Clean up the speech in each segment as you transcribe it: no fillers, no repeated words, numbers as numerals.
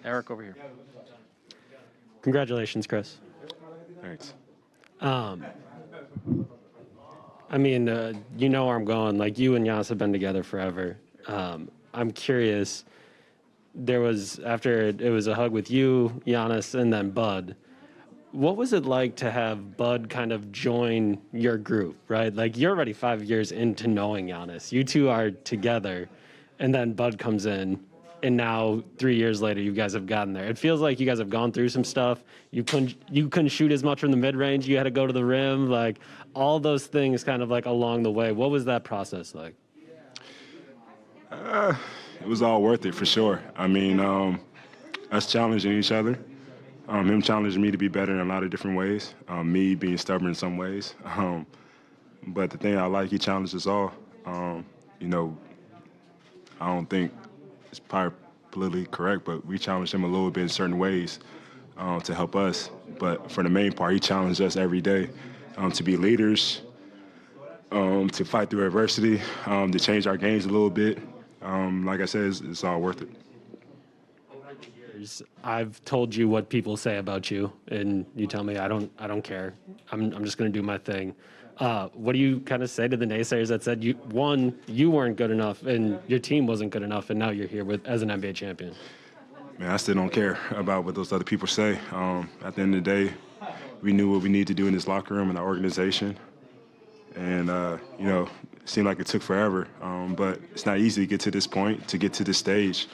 Eric over here. Congratulations, Khris. Thanks. I mean, you know where I'm going. Like, you and Giannis have been together forever. I'm curious. There was, after it was a hug with you, Giannis, and then Bud. What was it like to have Bud kind of join your group, right? Like, you're already 5 years into knowing Giannis. You two are together, and then Bud comes in, and now 3 years later, you guys have gotten there. It feels like you guys have gone through some stuff. You couldn't shoot as much from the mid-range. You had to go to the rim. Like, all those things kind of like along the way. What was that process like? It was all worth it for sure. I mean, us challenging each other, him challenging me to be better in a lot of different ways, me being stubborn in some ways. But the thing I like, he challenged us all. You know, I don't think it's probably politically correct, but we challenged him a little bit in certain ways to help us. But for the main part, he challenged us every day to be leaders, to fight through adversity, to change our games a little bit. Like I said, it's all worth it. I've told you what people say about you, and you tell me I don't care. I'm just going to do my thing. What do you kind of say to the naysayers that said you weren't good enough and your team wasn't good enough, and now you're here as an NBA champion? Man, I still don't care about what those other people say. At the end of the day, we knew what we need to do in this locker room and our organization. And, you know, it seemed like it took forever. But it's not easy to get to this point, to get to this stage.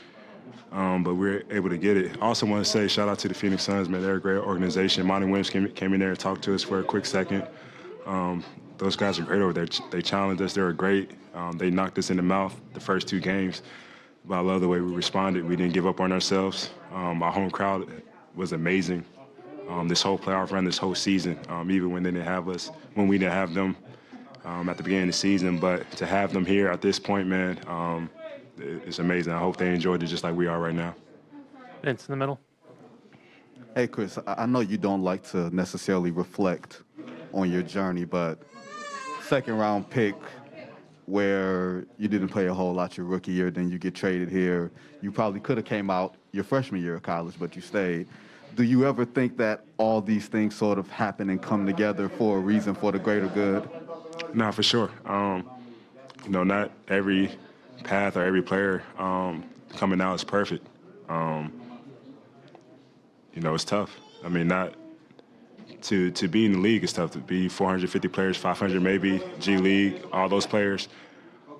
But we're able to get it. I also want to say shout out to the Phoenix Suns, man. They're a great organization. Monty Williams came in there and talked to us for a quick second. Those guys are great over there. They challenged us. They were great. They knocked us in the mouth the first 2 games. But I love the way we responded. We didn't give up on ourselves. Our home crowd was amazing. This whole playoff run, this whole season, even when they didn't have us, when we didn't have them at the beginning of the season. But to have them here at this point, man, it's amazing. I hope they enjoyed it just like we are right now. Vince in the middle. Hey, Khris, I know you don't like to necessarily reflect on your journey, but second-round pick where you didn't play a whole lot your rookie year, then you get traded here. You probably could have came out your freshman year of college, but you stayed. Do you ever think that all these things sort of happen and come together for a reason, for the greater good? No, for sure. You know, not every path or every player coming out is perfect. You know, it's tough. I mean, not to be in the league is tough. To be 450 players, 500 maybe, G League, all those players.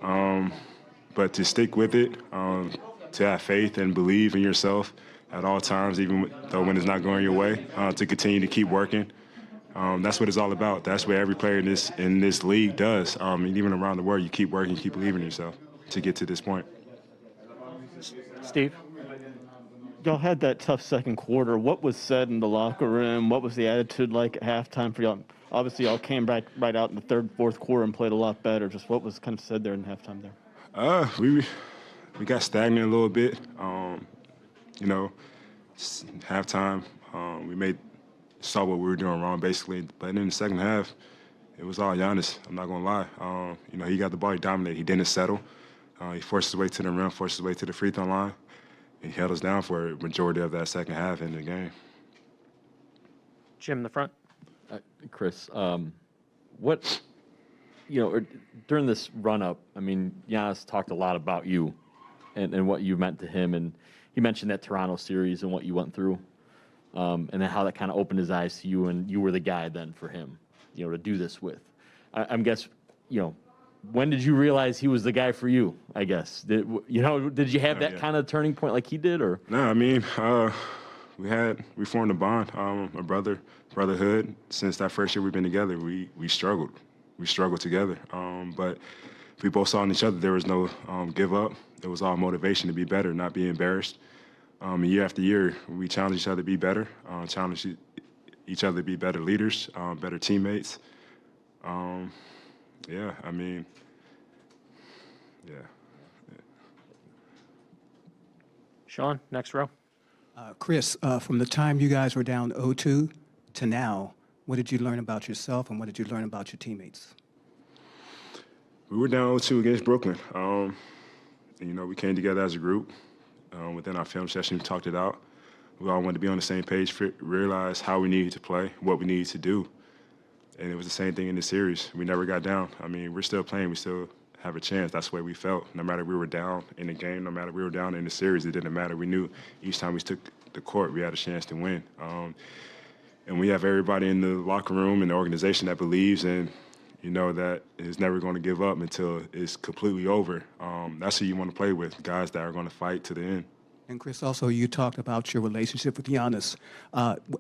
But to stick with it, to have faith and believe in yourself at all times, even though when it's not going your way, to continue to keep working. That's what it's all about. That's what every player in this league does. And even around the world, you keep working, you keep believing in yourself to get to this point. Steve. Y'all had that tough second quarter. What was said in the locker room? What was the attitude like at halftime for y'all? Obviously, y'all came back right out in the third, fourth quarter and played a lot better. Just what was kind of said there in halftime there? We got stagnant a little bit. You know, halftime, we saw what we were doing wrong, basically. But in the second half, it was all Giannis. I'm not going to lie. You know, he got the ball, he dominated. He didn't settle. He forced his way to the rim, forced his way to the free throw line. He held us down for a majority of that second half in the game. Jim in the front. Khris, what, you know, during this run-up, I mean, Giannis talked a lot about you and what you meant to him, and he mentioned that Toronto series and what you went through, and then how that kind of opened his eyes to you, and you were the guy then for him, you know, to do this with. I'm guess, you know, when did you realize he was the guy for you, I guess? Did you have that kind of turning point like he did, or? No, I mean, we formed a bond, a brotherhood. Since that first year we've been together, we struggled. We struggled together. But we both saw in each other there was no give up. It was all motivation to be better, not be embarrassed. Year after year, we challenged each other to be better, challenged each other to be better leaders, better teammates. Yeah, I mean, yeah. Sean, next row. Khris, from the time you guys were down 0-2 to now, what did you learn about yourself and what did you learn about your teammates? We were down 0-2 against Brooklyn. You know, we came together as a group, within our film session, we talked it out. We all wanted to be on the same page, realize how we needed to play, what we needed to do. And it was the same thing in the series. We never got down. I mean, we're still playing. We still have a chance. That's the way we felt. No matter we were down in the game, no matter we were down in the series, it didn't matter. We knew each time we took the court, we had a chance to win. And we have everybody in the locker room and the organization that believes and, that is never going to give up until it's completely over. That's who you want to play with, guys that are going to fight to the end. And Khris, also you talked about your relationship with Giannis.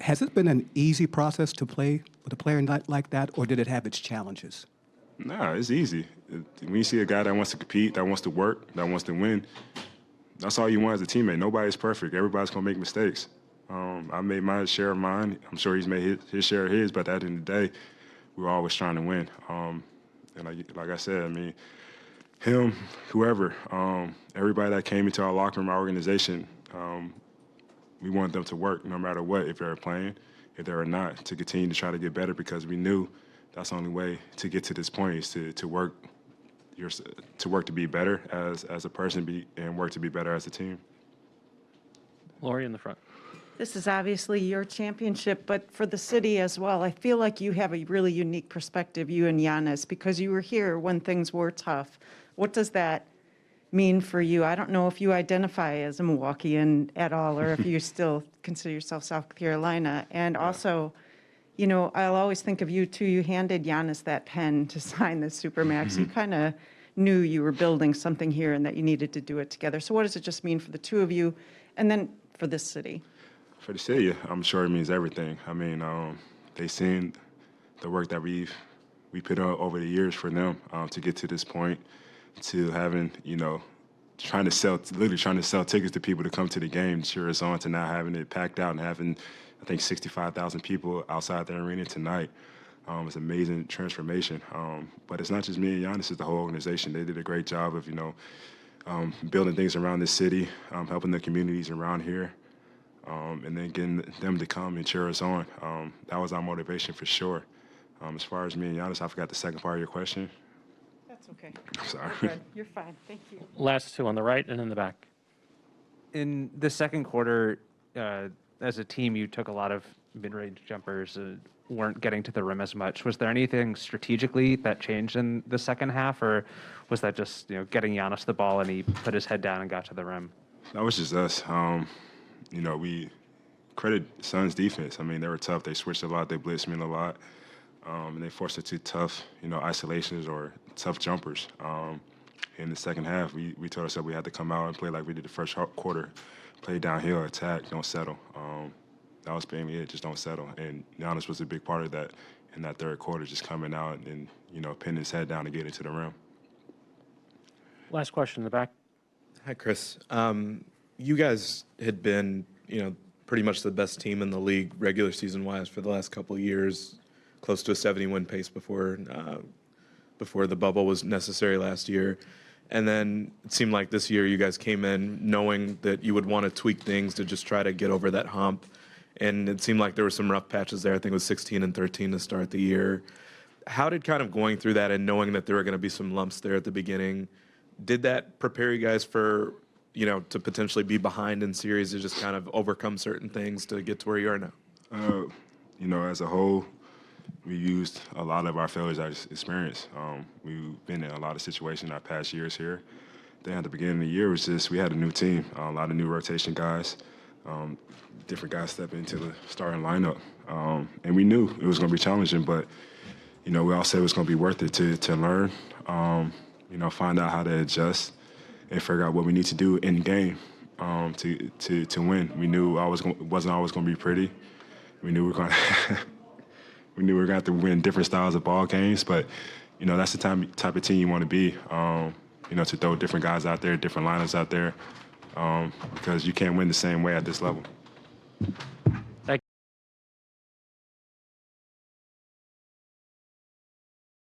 Has it been an easy process to play with a player like that, or did it have its challenges? Nah, it's easy. When you see a guy that wants to compete, that wants to work, that wants to win, that's all you want as a teammate. Nobody's perfect. Everybody's going to make mistakes. I made my share of mine. I'm sure he's made his share of his, but at the end of the day, we're always trying to win. And like I said, I mean, him, whoever, everybody that came into our locker room, our organization, we want them to work no matter what, if they're playing, if they're not, to continue to try to get better because we knew that's the only way to get to this point is to work to be better as a person and work to be better as a team. Lori in the front. This is obviously your championship, but for the city as well, I feel like you have a really unique perspective, you and Giannis, because you were here when things were tough. What does that mean for you? I don't know if you identify as a Milwaukeean at all, or if you still consider yourself South Carolina. And also, I'll always think of you too. You handed Giannis that pen to sign the Supermax. You kind of knew you were building something here and that you needed to do it together. So what does it just mean for the two of you, and then for this city? For the city, I'm sure it means everything. I mean, they've seen the work that we put on over the years for them to get to this point, to having, literally trying to sell tickets to people to come to the game, cheer us on, to now having it packed out and having, I think, 65,000 people outside the arena tonight. It's an amazing transformation. But it's not just me and Giannis, it's the whole organization. They did a great job of, building things around this city, helping the communities around here. And then getting them to come and cheer us on. That was our motivation for sure. As far as me and Giannis, I forgot the second part of your question. That's okay. I'm sorry. You're good. You're fine. Thank you. Last two on the right and in the back. In the second quarter, as a team, you took a lot of mid-range jumpers, weren't getting to the rim as much. Was there anything strategically that changed in the second half, or was that just getting Giannis the ball and he put his head down and got to the rim? That was just us. We credit Suns' defense. I mean, they were tough. They switched a lot. They blitzed me a lot. And they forced us to tough, isolations or tough jumpers. In the second half, we told ourselves we had to come out and play like we did the first quarter. Play downhill, attack, don't settle. That was mainly it, just don't settle. And Giannis was a big part of that in that third quarter, just coming out and, pinning his head down to get into the rim. Last question in the back. Hi, Khris. You guys had been, pretty much the best team in the league regular season-wise for the last couple of years, close to a 70-win pace before the bubble was necessary last year. And then it seemed like this year you guys came in knowing that you would want to tweak things to just try to get over that hump. And it seemed like there were some rough patches there. I think it was 16 and 13 to start the year. How did kind of going through that and knowing that there were going to be some lumps there at the beginning, did that prepare you guys for, to potentially be behind in series to just kind of overcome certain things to get to where you are now? As a whole, we used a lot of our failures as experience. We've been in a lot of situations in our past years here. Then at the beginning of the year, it was just we had a new team, a lot of new rotation guys, different guys stepping into the starting lineup. And we knew it was going to be challenging, but, we all said it was going to be worth it to learn, find out how to adjust and figure out what we need to do in game to win. We knew it wasn't always going to be pretty. We knew we were going to have to win different styles of ball games, but that's the type of team you want to be. To throw different guys out there, different lineups out there, because you can't win the same way at this level.